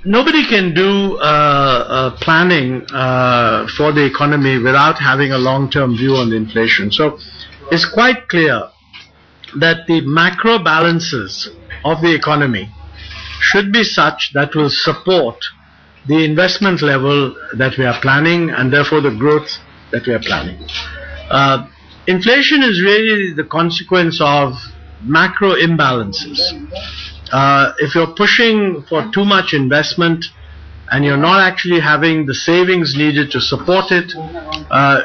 Nobody can do planning for the economy without having a long-term view on the inflation. So it's quite clear that the macro balances of the economy should be such that will support the investment level that we are planning and therefore the growth that we are planning. Inflation is really the consequence of macro imbalances. If you're pushing for too much investment and you're not actually having the savings needed to support it,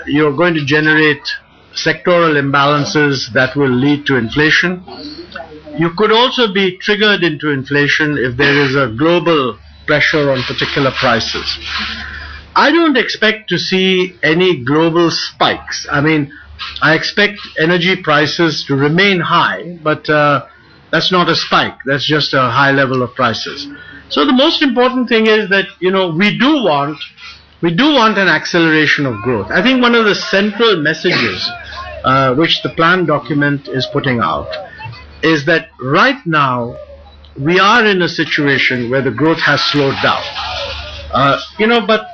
you're going to generate sectoral imbalances that will lead to inflation. You could also be triggered into inflation if there is a global pressure on particular prices. I don't expect to see any global spikes. I mean, I expect energy prices to remain high, but that's not a spike. That's just a high level of prices. So the most important thing is that, we do want an acceleration of growth. I think one of the central messages which the plan document is putting out is that right now we are in a situation where the growth has slowed down. But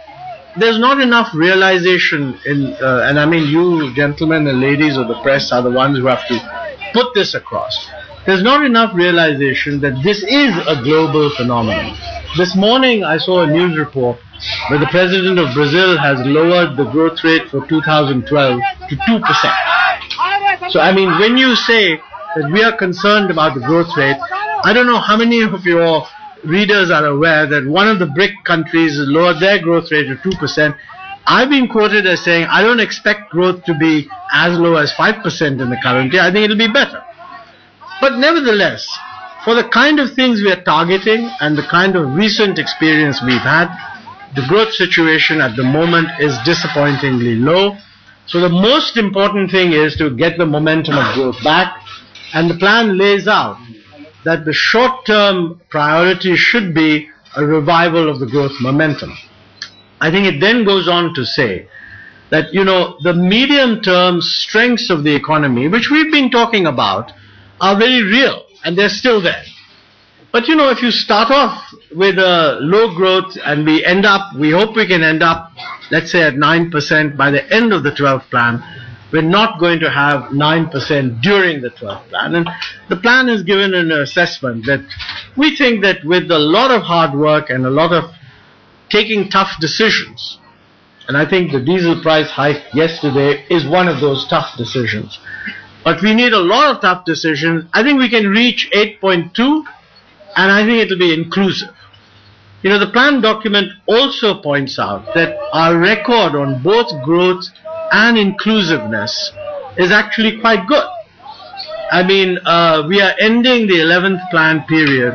there's not enough realization and I mean you gentlemen and ladies of the press are the ones who have to put this across. There's not enough realization that this is a global phenomenon. This morning I saw a news report where the president of Brazil has lowered the growth rate for 2012 to 2%. So I mean, when you say that we are concerned about the growth rate, I don't know how many of your readers are aware that one of the BRIC countries has lowered their growth rate to 2%. I've been quoted as saying I don't expect growth to be as low as 5% in the current year. I think it'll be better. But nevertheless, for the kind of things we are targeting and the kind of recent experience we've had, the growth situation at the moment is disappointingly low. So the most important thing is to get the momentum of growth back, and the plan lays out that the short-term priority should be a revival of the growth momentum. I think it then goes on to say that, the medium-term strengths of the economy, which we've been talking about, are very real and they're still there. But if you start off with a low growth and we hope we can end up, let's say at 9% by the end of the 12th plan, we're not going to have 9% during the 12th plan. And the plan has given an assessment that we think that with a lot of hard work and a lot of taking tough decisions, and I think the diesel price hike yesterday is one of those tough decisions, but we need a lot of tough decisions. I think we can reach 8.2, and I think it will be inclusive. The plan document also points out that our record on both growth and inclusiveness is actually quite good. I mean, we are ending the 11th plan period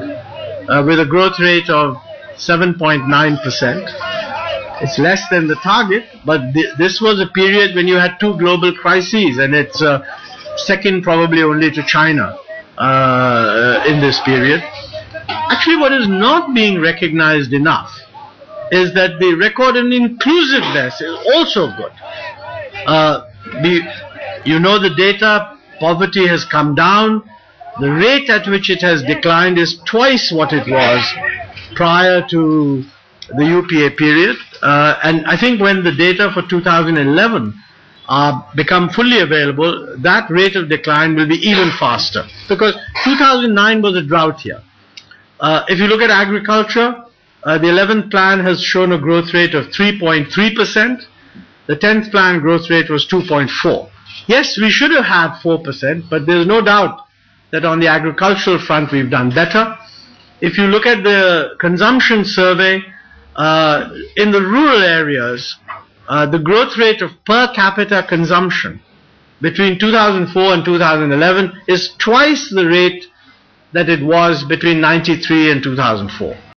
with a growth rate of 7.9%. It's less than the target, but this was a period when you had two global crises, and it's second probably only to China in this period. Actually, what is not being recognized enough is that the record in inclusiveness is also good. The data, poverty has come down. The rate at which it has declined is twice what it was prior to the UPA period. And I think when the data for 2011 become fully available, that rate of decline will be even faster, because 2009 was a drought year. If you look at agriculture, the 11th plan has shown a growth rate of 3.3%. The 10th plan growth rate was 2.4. Yes, we should have had 4%, but there's no doubt that on the agricultural front we've done better. If you look at the consumption survey, in the rural areas, the growth rate of per capita consumption between 2004 and 2011 is twice the rate that it was between 93 and 2004.